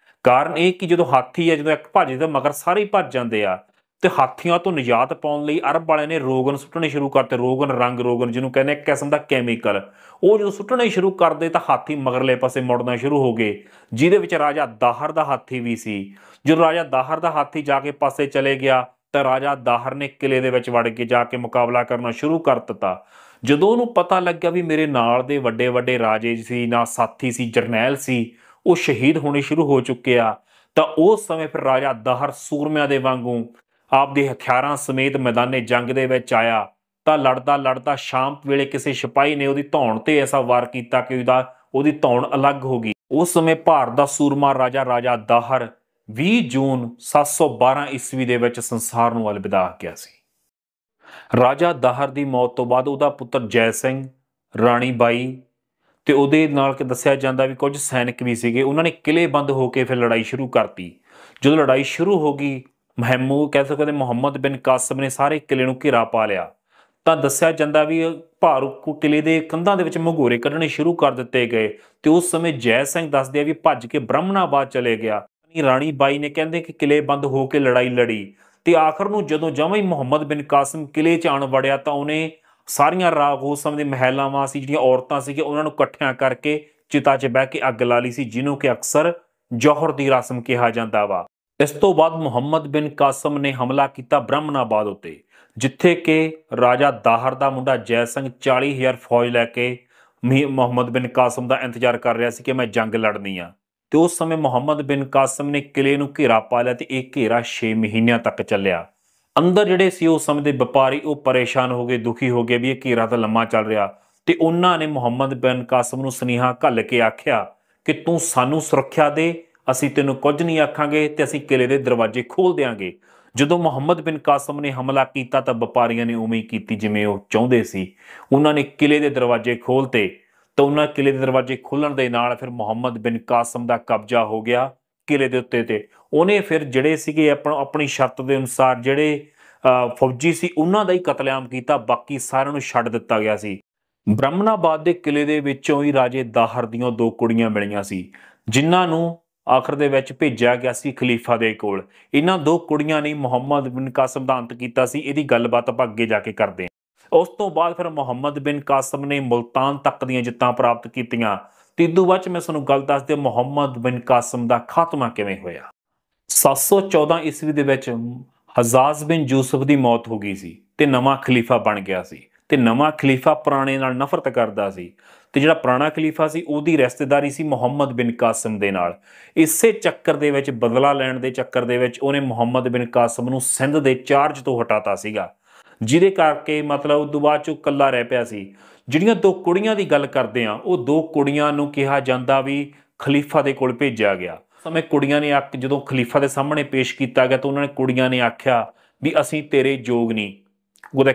ਕਾਰਨ ਇਹ ਕਿ ਜਦੋਂ ਹਾਥੀ ਆ, ਜਦੋਂ ਇੱਕ ਭੱਜਦੇ ਤਾਂ ਮਗਰ ਸਾਰੇ ਹੀ ਭੱਜ ਜਾਂਦੇ ਆ। ਤੇ ਹਾਥੀਆਂ ਤੋਂ ਨਿਜਾਤ ਪਾਉਣ ਲਈ ਅਰਬ ਵਾਲਿਆਂ ਨੇ ਰੋਗਨ ਸੁੱਟਣੇ ਸ਼ੁਰੂ ਕਰਤੇ। ਰੋਗਨ, ਰੰਗ ਰੋਗਨ ਜਿਹਨੂੰ ਕਹਿੰਦੇ ਇੱਕ ਕਿਸਮ ਦਾ ਕੈਮੀਕਲ, ਉਹ ਜਦੋਂ ਸੁੱਟਣੇ ਸ਼ੁਰੂ ਕਰਦੇ ਤਾਂ ਹਾਥੀ ਮਗਰਲੇ ਪਾਸੇ ਮੁੜਨਾ ਸ਼ੁਰੂ ਹੋ ਗਏ, ਜਿਹਦੇ ਵਿੱਚ ਰਾਜਾ ਦਾਹਰ ਦਾ ਹਾਥੀ ਵੀ ਸੀ। ਜਦੋਂ ਰਾਜਾ ਦਾਹਰ ਦਾ ਹਾਥੀ ਜਾ ਕੇ ਪਾਸੇ ਚਲੇ ਗਿਆ ਤਾਂ ਰਾਜਾ ਦਾਹਰ ਨੇ ਕਿਲੇ ਦੇ ਵਿੱਚ ਵੜ ਕੇ ਜਾ ਕੇ ਮੁਕਾਬਲਾ ਕਰਨਾ ਸ਼ੁਰੂ ਕਰ ਦਿੱਤਾ। ਜਦੋਂ ਉਹਨੂੰ ਪਤਾ ਲੱਗਿਆ ਵੀ ਮੇਰੇ ਨਾਲ ਦੇ ਵੱਡੇ ਵੱਡੇ ਰਾਜੇ ਸੀ, ਨਾ ਸਾਥੀ ਸੀ, ਜਰਨੈਲ ਸੀ, ਉਹ ਸ਼ਹੀਦ ਹੋਣੇ ਸ਼ੁਰੂ ਹੋ ਚੁੱਕੇ ਆ, ਤਾਂ ਉਸ ਸਮੇਂ ਫਿਰ ਰਾਜਾ ਦਾਹਰ ਸੂਰਮਿਆਂ ਦੇ ਵਾਂਗੂ ਆਪਦੇ ਹਥਿਆਰਾਂ ਸਮੇਤ ਮੈਦਾਨੇ ਜੰਗ ਦੇ ਵਿੱਚ ਆਇਆ ਤਾਂ ਲੜਦਾ ਲੜਦਾ ਸ਼ਾਮ ਵੇਲੇ ਕਿਸੇ ਸਿਪਾਹੀ ਨੇ ਉਹਦੀ ਧੌਣ ਤੇ ਐਸਾ ਵਾਰ ਕੀਤਾ ਕਿ ਉਹਦੀ ਧੌਣ ਅਲੱਗ ਹੋ ਗਈ। ਉਸ ਸਮੇਂ ਭਾਰਤ ਦਾ ਸੂਰਮਾ ਰਾਜਾ ਦਾਹਰ 20 ਜੂਨ 712 ਈਸਵੀ ਦੇ ਵਿੱਚ ਸੰਸਾਰ ਨੂੰ ਅਲਵਿਦਾ ਆਖਿਆ ਸੀ। ਰਾਜਾ ਦਾਹਰ ਦੀ ਮੌਤ ਤੋਂ ਬਾਅਦ ਉਹਦਾ ਪੁੱਤਰ ਜੈ ਸਿੰਘ, ਰਾਣੀ ਬਾਈ ਤੇ ਉਹਦੇ ਨਾਲ ਕਿ ਦੱਸਿਆ ਜਾਂਦਾ ਵੀ ਕੁਝ ਸੈਨਿਕ ਵੀ ਸੀਗੇ, ਉਹਨਾਂ ਨੇ ਕਿਲ੍ਹੇਬੰਦ ਹੋ ਕੇ ਫਿਰ ਲੜਾਈ ਸ਼ੁਰੂ ਕਰਤੀ। ਜਦੋਂ ਲੜਾਈ ਸ਼ੁਰੂ ਹੋ ਗਈ, ਕਹਿ ਸਕਦੇ ਮੁਹੰਮਦ ਬਿਨ ਕਾਸਿਮ ਨੇ ਸਾਰੇ ਕਿਲ੍ਹੇ ਨੂੰ ਘੇਰਾ ਪਾ ਲਿਆ। ਤਾਂ ਦੱਸਿਆ ਜਾਂਦਾ ਵੀ ਭਾਰੂ ਕਿਲ੍ਹੇ ਦੇ ਕੰਧਾਂ ਦੇ ਵਿੱਚ ਮਘੋਰੇ ਕੱਢਣੇ ਸ਼ੁਰੂ ਕਰ ਦਿੱਤੇ ਗਏ ਤੇ ਉਸ ਸਮੇਂ ਜੈ ਸਿੰਘ ਦੱਸਦੇ ਆ ਵੀ ਭੱਜ ਕੇ ਬ੍ਰਹਮਣਾਬਾਦ ਚਲੇ ਗਿਆ। ਰਾਣੀ ਬਾਈ ਨੇ ਕਹਿੰਦੇ ਕਿ ਕਿਲ੍ਹੇ ਬੰਦ ਹੋ ਕੇ ਲੜਾਈ ਲੜੀ ਤੇ ਆਖਰ ਨੂੰ ਜਦੋਂ ਜਮਾਂ ਹੀ ਮੁਹੰਮਦ ਬਿਨ ਕਾਸਿਮ ਕਿਲ੍ਹੇ 'ਚ ਆਣ ਵੜਿਆ ਤਾਂ ਉਹਨੇ ਸਾਰੀਆਂ ਉਸ ਸਮੇਂ ਦੇ ਮਹਿਲਾਵਾਂ ਸੀ, ਜਿਹੜੀਆਂ ਔਰਤਾਂ ਸੀਗੀਆਂ, ਉਹਨਾਂ ਨੂੰ ਇਕੱਠਿਆਂ ਕਰਕੇ ਚਿਤਾ 'ਚ ਬਹਿ ਕੇ ਅੱਗ ਲਾ ਲਈ ਸੀ, ਜਿਹਨੂੰ ਕਿ ਅਕਸਰ ਜੌਹਰ ਦੀ ਰਸਮ ਕਿਹਾ ਜਾਂਦਾ ਵਾ। ਇਸ ਤੋਂ ਬਾਅਦ ਮੁਹੰਮਦ ਬਿਨ ਕਾਸਿਮ ਨੇ ਹਮਲਾ ਕੀਤਾ ਬ੍ਰਹਮਣਾਬਾਦ ਉੱਤੇ, ਜਿੱਥੇ ਕਿ ਰਾਜਾ ਦਾਹਰ ਦਾ ਮੁੰਡਾ ਜੈ ਸਿੰਘ 40,000 ਫੌਜ ਲੈ ਕੇ ਮੁਹੰਮਦ ਬਿਨ ਕਾਸਿਮ ਦਾ ਇੰਤਜ਼ਾਰ ਕਰ ਰਿਹਾ ਸੀ ਕਿ ਮੈਂ ਜੰਗ ਲੜਨੀ ਆ। ਤੇ ਉਸ ਸਮੇਂ ਮੁਹੰਮਦ ਬਿਨ ਕਾਸਿਮ ਨੇ ਕਿਲ੍ਹੇ ਨੂੰ ਘੇਰਾ ਪਾ ਲਿਆ ਤੇ ਇਹ ਘੇਰਾ 6 ਮਹੀਨਿਆਂ ਤੱਕ ਚੱਲਿਆ। ਅੰਦਰ ਜਿਹੜੇ ਸੀ ਉਸ ਸਮੇਂ ਦੇ ਵਪਾਰੀ ਉਹ ਪਰੇਸ਼ਾਨ ਹੋ ਗਏ, ਦੁਖੀ ਹੋ ਗਏ ਵੀ ਇਹ ਘੇਰਾ ਤਾਂ ਲੰਮਾ ਚੱਲ ਰਿਹਾ ਤੇ ਉਹਨਾਂ ਨੇ ਮੁਹੰਮਦ ਬਿਨ ਕਾਸਿਮ ਨੂੰ ਸੁਨੇਹਾ ਘੱਲ ਕੇ ਆਖਿਆ ਕਿ ਤੂੰ ਸਾਨੂੰ ਸੁਰੱਖਿਆ ਦੇ, ਅਸੀਂ ਤੈਨੂੰ ਕੁਝ ਨਹੀਂ ਆਖਾਂਗੇ ਤੇ ਅਸੀਂ ਕਿਲ੍ਹੇ ਦੇ ਦਰਵਾਜ਼ੇ ਖੋਲ੍ਹ ਦਿਆਂਗੇ। ਜਦੋਂ ਮੁਹੰਮਦ ਬਿਨ ਕਾਸਿਮ ਨੇ ਹਮਲਾ ਕੀਤਾ ਤਾਂ ਵਪਾਰੀਆਂ ਨੇ ਉਵੇਂ ਹੀ ਕੀਤੀ ਜਿਵੇਂ ਉਹ ਚਾਹੁੰਦੇ ਸੀ। ਉਹਨਾਂ ਨੇ ਕਿਲ੍ਹੇ ਦੇ ਦਰਵਾਜ਼ੇ ਖੋਲ੍ਹਤੇ ਤਾਂ ਉਹਨਾਂ ਕਿਲ੍ਹੇ ਦੇ ਦਰਵਾਜ਼ੇ ਖੋਲ੍ਹਣ ਦੇ ਨਾਲ ਫਿਰ ਮੁਹੰਮਦ ਬਿਨ ਕਾਸਿਮ ਦਾ ਕਬਜ਼ਾ ਹੋ ਗਿਆ ਕਿਲ੍ਹੇ ਦੇ ਉੱਤੇ ਤੇ ਉਹਨੇ ਫਿਰ ਜਿਹੜੇ ਸੀਗੇ ਆਪਣੀ ਸ਼ਰਤ ਦੇ ਅਨੁਸਾਰ ਜਿਹੜੇ ਫੌਜੀ ਸੀ ਉਹਨਾਂ ਦਾ ਹੀ ਕਤਲੇਆਮ ਕੀਤਾ, ਬਾਕੀ ਸਾਰਿਆਂ ਨੂੰ ਛੱਡ ਦਿੱਤਾ ਗਿਆ ਸੀ। ਬ੍ਰਹਮਣਾਬਾਦ ਦੇ ਕਿਲ੍ਹੇ ਦੇ ਵਿੱਚੋਂ ਹੀ ਰਾਜੇ ਦਾਹਰ ਦੀਆਂ 2 ਕੁੜੀਆਂ ਮਿਲੀਆਂ ਸੀ, ਜਿਨ੍ਹਾਂ ਨੂੰ ਆਖਰ ਦੇ ਵਿੱਚ ਭੇਜਿਆ ਗਿਆ ਸੀ ਖਲੀਫਾ ਦੇ ਕੋਲ। ਇਹਨਾਂ 2 ਕੁੜੀਆਂ ਨੇ ਮੁਹੰਮਦ ਬਿਨ ਕਾਸਿਮ ਦਾ ਅੰਤ ਕੀਤਾ ਸੀ। ਇਹਦੀ ਗੱਲਬਾਤ ਆਪਾਂ ਅੱਗੇ ਜਾ ਕੇ ਕਰਦੇ ਹਾਂ। ਉਸ ਤੋਂ ਬਾਅਦ ਫਿਰ ਮੁਹੰਮਦ ਬਿਨ ਕਾਸਿਮ ਨੇ ਮੁਲਤਾਨ ਤੱਕ ਦੀਆਂ ਜਿੱਤਾਂ ਪ੍ਰਾਪਤ ਕੀਤੀਆਂ ਤੇ ਇਦੋਂ ਬਾਅਦ ਮੈਂ ਤੁਹਾਨੂੰ ਗੱਲ ਦੱਸ ਦਿਆਂ ਮੁਹੰਮਦ ਬਿਨ ਕਾਸਿਮ ਦਾ ਖਾਤਮਾ ਕਿਵੇਂ ਹੋਇਆ। 714 ਈਸਵੀ ਦੇ ਵਿੱਚ ਹਜ਼ਾਜ਼ ਬਿਨ ਯੂਸਫ ਦੀ ਮੌਤ ਹੋ ਗਈ ਸੀ ਤੇ ਨਵਾਂ ਖਲੀਫਾ ਬਣ ਗਿਆ ਸੀ ਤੇ ਨਵਾਂ ਖਲੀਫਾ ਪੁਰਾਣੇ ਨਾਲ ਨਫ਼ਰਤ ਕਰਦਾ ਸੀ ਤੇ ਜਿਹੜਾ ਪੁਰਾਣਾ ਖਲੀਫਾ ਸੀ ਉਹਦੀ ਰਿਸ਼ਤੇਦਾਰੀ ਸੀ ਮੁਹੰਮਦ ਬਿਨ ਕਾਸਿਮ ਦੇ ਨਾਲ। ਇਸੇ ਚੱਕਰ ਦੇ ਵਿੱਚ ਬਦਲਾ ਲੈਣ ਦੇ ਚੱਕਰ ਦੇ ਵਿੱਚ ਉਹਨੇ ਮੁਹੰਮਦ ਬਿਨ ਕਾਸਿਮ ਨੂੰ ਸਿੰਧ ਦੇ ਚਾਰਜ ਤੋਂ ਹਟਾਤਾ ਸੀਗਾ, ਜਿਹਦੇ ਕਰਕੇ ਮਤਲਬ ਉਦੋਂ ਬਾਅਦ 'ਚੋਂ ਇਕੱਲਾ ਰਹਿ ਪਿਆ ਸੀ। ਜਿਹੜੀਆਂ 2 ਕੁੜੀਆਂ ਦੀ ਗੱਲ ਕਰਦੇ ਆ, ਉਹ 2 ਕੁੜੀਆਂ ਨੂੰ ਕਿਹਾ ਜਾਂਦਾ ਵੀ ਖਲੀਫਾ ਦੇ ਕੋਲ ਭੇਜਿਆ ਗਿਆ। ਸਮੇਂ ਕੁੜੀਆਂ ਨੇ ਜਦੋਂ ਖਲੀਫਾ ਦੇ ਸਾਹਮਣੇ ਪੇਸ਼ ਕੀਤਾ ਗਿਆ ਤਾਂ ਉਹਨਾਂ ਨੇ ਕੁੜੀਆਂ ਨੇ ਆਖਿਆ ਵੀ ਅਸੀਂ ਤੇਰੇ ਯੋਗ ਨਹੀਂ। ਉਹਦਾ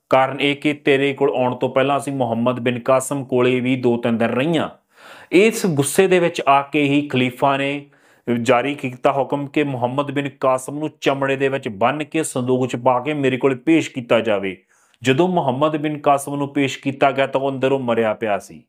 ਕਾਰਨ ਇਹ ਕਿ ਤੇਰੇ ਕੋਲ ਆਉਣ ਤੋਂ ਪਹਿਲਾਂ ਅਸੀਂ ਮੁਹੰਮਦ ਬਿਨ ਕਾਸਿਮ ਕੋਲੇ ਵੀ 2-3 ਦਿਨ ਰਹੀਆਂ। ਇਸ ਗੁੱਸੇ ਦੇ ਵਿੱਚ ਆ ਕੇ ਹੀ ਖਲੀਫਾ ਨੇ ਜਾਰੀ ਕੀਤਾ ਹੁਕਮ ਕਿ ਮੁਹੰਮਦ ਬਿਨ ਕਾਸਿਮ ਨੂੰ ਚਮੜੇ ਦੇ ਵਿੱਚ ਬੰਨ੍ਹ ਕੇ ਸੰਦੂਕ 'ਚ ਪਾ ਕੇ ਮੇਰੇ ਕੋਲ ਪੇਸ਼ ਕੀਤਾ ਜਾਵੇ। ਜਦੋਂ ਮੁਹੰਮਦ ਬਿਨ ਕਾਸਿਮ ਨੂੰ ਪੇਸ਼ ਕੀਤਾ ਗਿਆ ਤਾਂ ਉਹ ਅੰਦਰੋਂ ਮਰਿਆ ਪਿਆ ਸੀ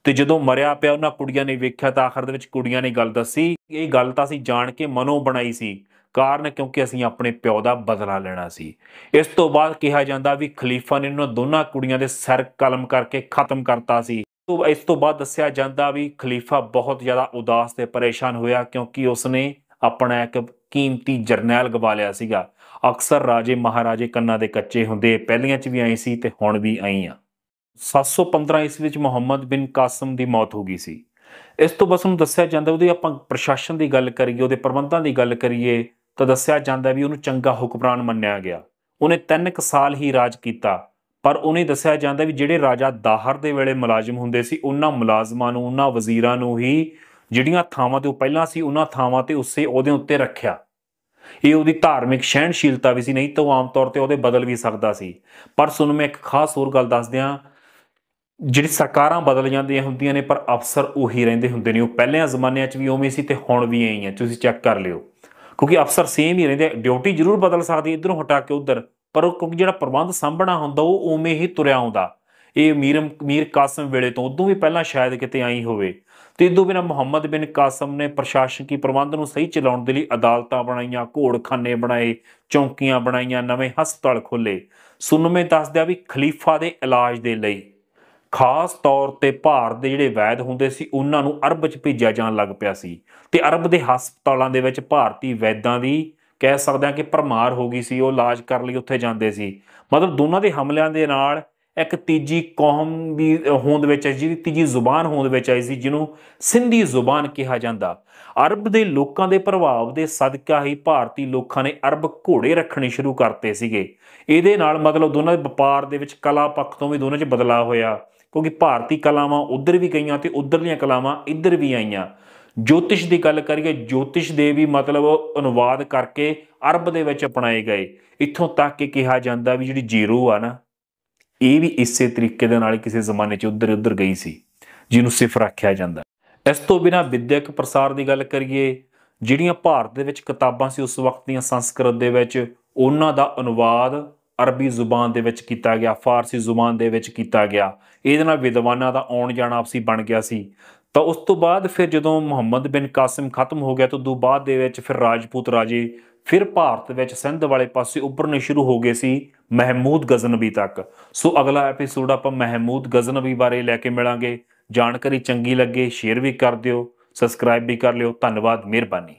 ਤੇ ਜਦੋਂ ਮਰਿਆ ਪਿਆ ਉਹਨਾਂ ਕੁੜੀਆਂ ਨੇ ਵੇਖਿਆ ਤਾਂ ਆਖਰ ਦੇ ਵਿੱਚ ਕੁੜੀਆਂ ਨੇ ਗੱਲ ਦੱਸੀ, ਇਹ ਗੱਲ ਤਾਂ ਅਸੀਂ ਜਾਣ ਕੇ ਮਨੋਂ ਬਣਾਈ ਸੀ, ਕਾਰਨ ਕਿਉਂਕਿ ਅਸੀਂ ਆਪਣੇ ਪਿਓ ਦਾ ਬਦਲਾ ਲੈਣਾ ਸੀ। ਇਸ ਤੋਂ ਬਾਅਦ ਕਿਹਾ ਜਾਂਦਾ ਵੀ ਖਲੀਫਾ ਨੇ ਉਹਨਾਂ ਦੋਨਾਂ ਕੁੜੀਆਂ ਦੇ ਸਿਰ ਕਲਮ ਕਰਕੇ ਖਤਮ ਕਰਤਾ ਸੀ। ਇਸ ਤੋਂ ਬਾਅਦ ਦੱਸਿਆ ਜਾਂਦਾ ਵੀ ਖਲੀਫਾ ਬਹੁਤ ਜ਼ਿਆਦਾ ਉਦਾਸ ਤੇ ਪਰੇਸ਼ਾਨ ਹੋਇਆ ਕਿਉਂਕਿ ਉਸਨੇ ਆਪਣਾ ਇੱਕ ਕੀਮਤੀ ਜਰਨੈਲ ਗਵਾ ਲਿਆ ਸੀਗਾ। ਅਕਸਰ ਰਾਜੇ ਮਹਾਰਾਜੇ ਕੰਨਾਂ ਦੇ ਕੱਚੇ ਹੁੰਦੇ, ਪਹਿਲੀਆਂ 'ਚ ਵੀ ਆਏ ਸੀ ਤੇ ਹੁਣ ਵੀ ਆਈ ਆ। 715 ਈਸਵੀ ਵਿੱਚ ਮੁਹੰਮਦ ਬਿਨ ਕਾਸਿਮ ਦੀ ਮੌਤ ਹੋ ਗਈ ਸੀ। ਇਸ ਤੋਂ ਬਸ ਉਹਨੂੰ ਦੱਸਿਆ ਜਾਂਦਾ, ਉਹਦੇ ਆਪਾਂ ਪ੍ਰਸ਼ਾਸਨ ਦੀ ਗੱਲ ਕਰੀਏ, ਉਹਦੇ ਪ੍ਰਬੰਧਾਂ ਦੀ ਗੱਲ ਕਰੀਏ ਤਾਂ ਦੱਸਿਆ ਜਾਂਦਾ ਵੀ ਉਹਨੂੰ ਚੰਗਾ ਹੁਕਮਰਾਨ ਮੰਨਿਆ ਗਿਆ। ਉਹਨੇ 3 ਸਾਲ ਹੀ ਰਾਜ ਕੀਤਾ, ਪਰ ਉਹਨੇ ਦੱਸਿਆ ਜਾਂਦਾ ਵੀ ਜਿਹੜੇ ਰਾਜਾ ਦਾਹਰ ਦੇ ਵੇਲੇ ਮੁਲਾਜ਼ਮ ਹੁੰਦੇ ਸੀ ਉਹਨਾਂ ਮੁਲਾਜ਼ਮਾਂ ਨੂੰ, ਉਹਨਾਂ ਵਜ਼ੀਰਾਂ ਨੂੰ ਹੀ ਜਿਹੜੀਆਂ ਥਾਵਾਂ 'ਤੇ ਉਹ ਪਹਿਲਾਂ ਸੀ ਉਹਨਾਂ ਥਾਵਾਂ 'ਤੇ ਉਸੇ ਅਹੁਦੇ ਉੱਤੇ ਰੱਖਿਆ। ਇਹ ਉਹਦੀ ਧਾਰਮਿਕ ਸਹਿਣਸ਼ੀਲਤਾ ਵੀ ਸੀ, ਨਹੀਂ ਤਾਂ ਉਹ ਆਮ ਤੌਰ 'ਤੇ ਉਹਦੇ ਬਦਲ ਵੀ ਸਕਦਾ ਸੀ। ਪਰ ਤੁਹਾਨੂੰ ਮੈਂ ਇੱਕ ਖਾਸ ਹੋਰ ਗੱਲ ਦੱਸ ਦਿਆਂ, ਜਿਹੜੀ ਸਰਕਾਰਾਂ ਬਦਲ ਜਾਂਦੀਆਂ ਹੁੰਦੀਆਂ ਨੇ ਪਰ ਅਫਸਰ ਉਹੀ ਰਹਿੰਦੇ ਹੁੰਦੇ ਨੇ। ਉਹ ਪਹਿਲਿਆਂ ਜ਼ਮਾਨਿਆਂ 'ਚ ਵੀ ਉਵੇਂ ਸੀ ਤੇ ਹੁਣ ਵੀ ਐਂ ਆ, ਤੁਸੀਂ ਚੈੱਕ ਕਰ ਲਿਓ, ਕਿਉਂਕਿ ਅਫਸਰ ਸੇਮ ਹੀ ਰਹਿੰਦੇ। ਡਿਊਟੀ ਜ਼ਰੂਰ ਬਦਲ ਸਕਦੀ ਇੱਧਰੋਂ ਹਟਾ ਕੇ ਉੱਧਰ, ਪਰ ਉਹ ਕਿਉਂਕਿ ਜਿਹੜਾ ਪ੍ਰਬੰਧ ਸਾਂਭਣਾ ਹੁੰਦਾ ਉਹ ਉਵੇਂ ਹੀ ਤੁਰਿਆ ਆਉਂਦਾ। ਇਹ ਮੀਰ ਕਾਸਿਮ ਵੇਲੇ ਤੋਂ ਉਦੋਂ ਵੀ ਪਹਿਲਾਂ ਸ਼ਾਇਦ ਕਿਤੇ ਆਈ ਹੋਵੇ। ਤੇ ਇਦੋਂ ਬਿਨਾਂ ਮੁਹੰਮਦ ਬਿਨ ਕਾਸਿਮ ਨੇ ਪ੍ਰਸ਼ਾਸਕੀ ਪ੍ਰਬੰਧ ਨੂੰ ਸਹੀ ਚਲਾਉਣ ਦੇ ਲਈ ਅਦਾਲਤਾਂ ਬਣਾਈਆਂ, ਘੋੜਖਾਨੇ ਬਣਾਏ, ਚੌਂਕੀਆਂ ਬਣਾਈਆਂ, ਨਵੇਂ ਹਸਪਤਾਲ ਖੋਲ੍ਹੇ। ਸੁਨਮੇ ਦੱਸਦਿਆ ਵੀ ਖਲੀਫਾ ਦੇ ਇਲਾਜ ਦੇ ਲਈ ਖਾਸ ਤੌਰ 'ਤੇ ਭਾਰਤ ਦੇ ਜਿਹੜੇ ਵੈਦ ਹੁੰਦੇ ਸੀ ਉਹਨਾਂ ਨੂੰ ਅਰਬ 'ਚ ਭੇਜਿਆ ਜਾਣ ਲੱਗ ਪਿਆ ਸੀ ਤੇ ਅਰਬ ਦੇ ਹਸਪਤਾਲਾਂ ਦੇ ਵਿੱਚ ਭਾਰਤੀ ਵੈਦਾਂ ਦੀ ਕਹਿ ਸਕਦੇ ਹਾਂ ਕਿ ਭਰਮਾਰ ਹੋ ਗਈ ਸੀ। ਉਹ ਇਲਾਜ ਕਰਨ ਲਈ ਉੱਥੇ ਜਾਂਦੇ ਸੀ। ਮਤਲਬ ਦੋਨਾਂ ਦੇ ਹਮਲਿਆਂ ਦੇ ਨਾਲ ਇੱਕ ਤੀਜੀ ਕੌਮ ਵੀ ਹੋਂਦ ਵਿੱਚ ਆਈ, ਜਿਹਦੀ ਤੀਜੀ ਜ਼ੁਬਾਨ ਹੋਂਦ ਵਿੱਚ ਆਈ ਸੀ, ਜਿਹਨੂੰ ਸਿੰਧੀ ਜ਼ੁਬਾਨ ਕਿਹਾ ਜਾਂਦਾ। ਅਰਬ ਦੇ ਲੋਕਾਂ ਦੇ ਪ੍ਰਭਾਵ ਦੇ ਸਦਕਾ ਹੀ ਭਾਰਤੀ ਲੋਕਾਂ ਨੇ ਅਰਬ ਘੋੜੇ ਰੱਖਣੇ ਸ਼ੁਰੂ ਕਰਤੇ ਸੀਗੇ। ਇਹਦੇ ਨਾਲ ਮਤਲਬ ਦੋਨਾਂ ਦੇ ਵਪਾਰ ਦੇ ਵਿੱਚ ਕਲਾ ਪੱਖ ਤੋਂ ਵੀ ਦੋਨਾਂ 'ਚ ਬਦਲਾਅ ਹੋਇਆ, ਕਿਉਂਕਿ ਭਾਰਤੀ ਕਲਾਵਾਂ ਉੱਧਰ ਵੀ ਗਈਆਂ ਅਤੇ ਉੱਧਰਲੀਆਂ ਕਲਾਵਾਂ ਇੱਧਰ ਵੀ ਆਈਆਂ। ਜੋਤਿਸ਼ ਦੀ ਗੱਲ ਕਰੀਏ, ਜੋਤਿਸ਼ ਦੇ ਵੀ ਮਤਲਬ ਅਨੁਵਾਦ ਕਰਕੇ ਅਰਬ ਦੇ ਵਿੱਚ ਅਪਣਾਏ ਗਏ। ਇੱਥੋਂ ਤੱਕ ਕਿ ਕਿਹਾ ਜਾਂਦਾ ਵੀ ਜਿਹੜੀ ਜ਼ੀਰੋ ਆ ਨਾ, ਇਹ ਵੀ ਇਸੇ ਤਰੀਕੇ ਦੇ ਨਾਲ ਕਿਸੇ ਜ਼ਮਾਨੇ 'ਚ ਉੱਧਰ ਗਈ ਸੀ, ਜਿਹਨੂੰ ਸਿਫਰ ਆਖਿਆ ਜਾਂਦਾ। ਇਸ ਤੋਂ ਬਿਨਾਂ ਵਿੱਦਿਅਕ ਪ੍ਰਸਾਰ ਦੀ ਗੱਲ ਕਰੀਏ, ਜਿਹੜੀਆਂ ਭਾਰਤ ਦੇ ਵਿੱਚ ਕਿਤਾਬਾਂ ਸੀ ਉਸ ਵਕਤ ਦੀਆਂ ਸੰਸਕ੍ਰਿਤ ਦੇ ਵਿੱਚ, ਉਹਨਾਂ ਦਾ ਅਨੁਵਾਦ ਅਰਬੀ ਜ਼ੁਬਾਨ ਦੇ ਵਿੱਚ ਕੀਤਾ ਗਿਆ, ਫਾਰਸੀ ਜ਼ੁਬਾਨ ਦੇ ਵਿੱਚ ਕੀਤਾ ਗਿਆ। ਇਹਦੇ ਨਾਲ ਵਿਦਵਾਨਾਂ ਦਾ ਆਉਣ ਜਾਣਾ ਆਪਸੀ ਬਣ ਗਿਆ ਸੀ। ਤਾਂ ਉਸ ਤੋਂ ਬਾਅਦ ਫਿਰ ਜਦੋਂ ਮੁਹੰਮਦ ਬਿਨ ਕਾਸਿਮ ਖਤਮ ਹੋ ਗਿਆ ਤਾਂ ਉਦੋਂ ਬਾਅਦ ਦੇ ਵਿੱਚ ਫਿਰ ਰਾਜਪੂਤ ਰਾਜੇ ਫਿਰ ਭਾਰਤ ਵਿੱਚ ਸਿੰਧ ਵਾਲੇ ਪਾਸੇ ਉੱਭਰਨੇ ਸ਼ੁਰੂ ਹੋ ਗਏ ਸੀ, ਮਹਿਮੂਦ ਗਜ਼ਨਵੀ ਤੱਕ। ਸੋ ਅਗਲਾ ਐਪੀਸੋਡ ਆਪਾਂ ਮਹਿਮੂਦ ਗਜ਼ਨਵੀ ਬਾਰੇ ਲੈ ਕੇ ਮਿਲਾਂਗੇ। ਜਾਣਕਾਰੀ ਚੰਗੀ ਲੱਗੇ ਸ਼ੇਅਰ ਵੀ ਕਰ ਦਿਓ, ਸਬਸਕ੍ਰਾਈਬ ਵੀ ਕਰ ਲਿਓ। ਧੰਨਵਾਦ, ਮਿਹਰਬਾਨੀ।